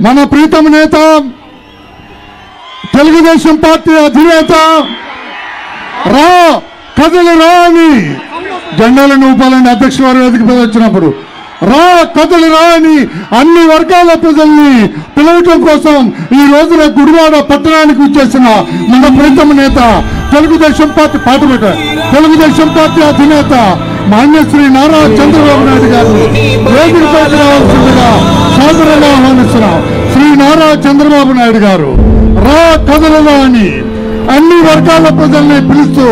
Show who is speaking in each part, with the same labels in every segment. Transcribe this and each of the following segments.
Speaker 1: మన ప్రీతమ నేత తెలుగుదేశం పార్టీ అధినేత రా కథలు రా అని జెండాలను ఊపాలని అధ్యక్షుల వారి వేదిక మీద వచ్చినప్పుడు రా కథలు రా అని అన్ని వర్గాల ప్రజల్ని పిలవటం కోసం ఈ రోజున గుడివాడ పట్టణానికి వచ్చేసిన మన ప్రీతమ నేత తెలుగుదేశం పార్టీ తెలుగుదేశం పార్టీ అధినేత మాన్యశ్రీ నారా చంద్రబాబు నాయుడు గారు వేదికపైకి రావాల్సిందిగా సాదరంగా ఆహ్వానిస్తున్నాం. శ్రీ నారా చంద్రబాబు నాయుడు గారు రా కథలురా అని అన్ని వర్గాల ప్రజల్ని పిలుస్తూ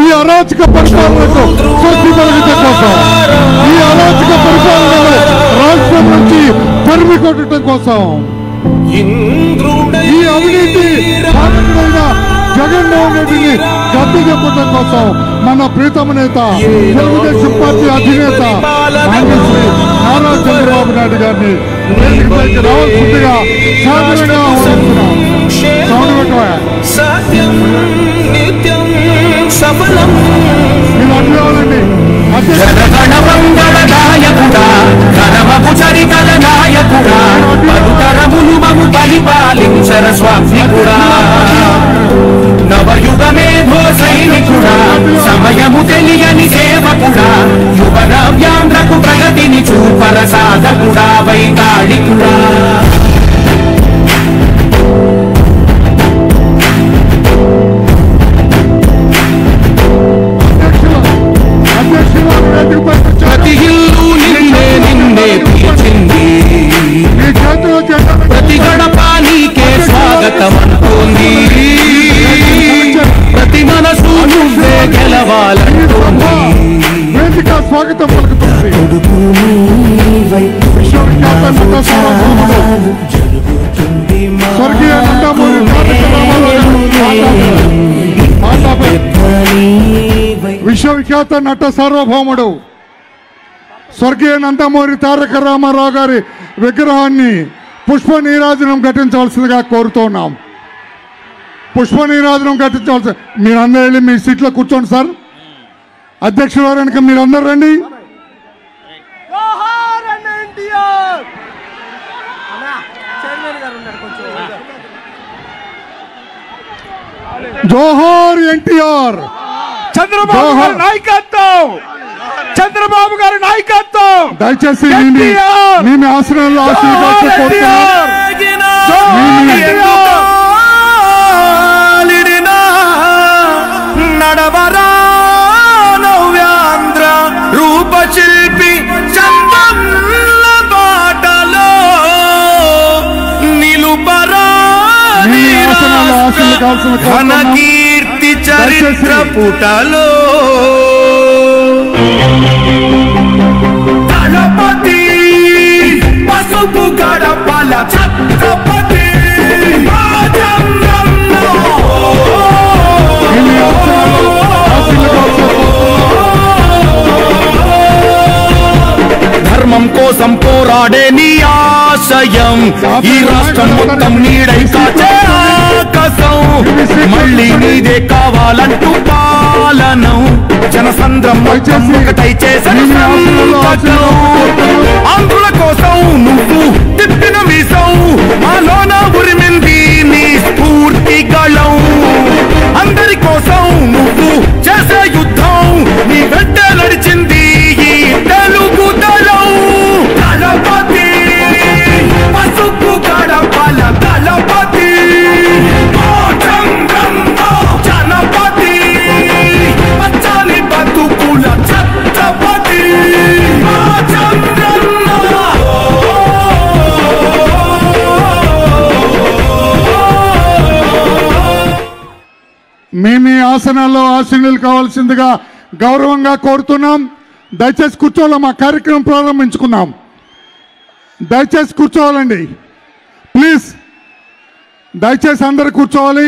Speaker 1: ఈ అరాచక పరిపాలనకు స్వస్తి పలకటం కోసం ఈ అరాచక పరిపాలనను రాష్ట్రం నుంచి తరిమి కొట్టడం కోసం ఈ అవినీతి పాలకుడైన జగన్మోహన్ రెడ్డిని గద్దె చెప్పడం కోసం మన ప్రీతమ నేత తెలుగుదేశం పార్టీ అధినేత మాన్యశ్రీ నారా చంద్రబాబు నాయుడు గారిని వేదికపైకి రావాల్సిందిగా సాదరంగా ఆహ్వానిస్తున్నాం.
Speaker 2: నవయుగమేధో సైనికుడా సమయము తెలియని సేవకుడా యువనవ్యాంధ్రకు ప్రగతిని చూపర సాధకుడా వైతాళికుడా ప్రతి ఇల్లు నిన్నే నిన్నే పిలిచింది ప్రతి గడప నీకే స్వాగతం అంటోంది ప్రతి మనసు నువ్వే గెలవాలంటోంది
Speaker 1: స్వాగతం పలుకుతుంది. స్వర్గీయ విశ్వవిఖ్యాత నట సార్వభౌముడు స్వర్గీయ నందమూరి తారక రామారావు గారి విగ్రహాన్ని పుష్ప నీరాజనం ఘటించవలసిందిగా కోరుతున్నాం. పుష్ప నీరాజనం ఘటించవలసి మీరందరూ వెళ్ళి మీ సీట్లో కూర్చోండి సార్. అధ్యక్షుల వారు వెనక మీరందరూ రండి. జోహార్ ఎన్టీఆర్.
Speaker 3: చంద్రబాబు గారి నాయకత్వం, చంద్రబాబు గారి నాయకత్వం.
Speaker 1: దయచేసి మీ ఆశ్రయంలో
Speaker 2: నడవరా నవ్యాంధ్ర రూపశిల్పి చంద్రన్న బాటలో నిలుపరా ఘన కీర్తి చరిత్ర పుటలో దళపతి పసుపు గడపల ఛత్రపతి ధర్మం కోసం పోరాడే నీ ఆశయం ఈ రాష్ట్రం మొత్తం నీడై కాచే ఆకాశం మళ్ళీ నీదే కావాలంటూ పాలనం జనసంద్రం ఒకటై చేసిన ఆంధ్రుల కోసం నువ్వు తిప్పిన మీసం మాలోన ఉరిమింది నీ స్ఫూర్తి గళం అందరి కోసం నువ్వు చేసే యుద్ధం నీ వెంట నడిచింది ఈ తెలుగు దళం దళపతి పసుపు గడపల దళపతి జనపతి పచ్చని బతుకుల ఛత్రపతి
Speaker 1: మీ ఆసనాల్లో ఆసీనులు కావాల్సిందిగా గౌరవంగా కోరుతున్నాం. దయచేసి కూర్చోవాలి. మా కార్యక్రమం ప్రారంభించుకుందాం. దయచేసి కూర్చోవాలండి ప్లీజ్. దయచేసి అందరు కూర్చోవాలి.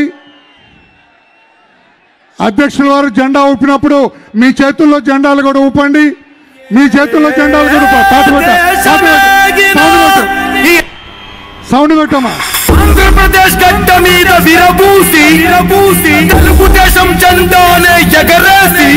Speaker 1: అధ్యక్షుల వారు జెండా ఊపినప్పుడు మీ చేతుల్లో జెండాలు కూడా ఊపండి. మీ చేతుల్లో జెండాలు కూడా సౌండ్ పెట్టమ్మా.
Speaker 2: ఆంధ్రప్రదేశ్ గడ్డ మీద విరబూసి తెలుగుదేశం జెండానే ఎగరేసి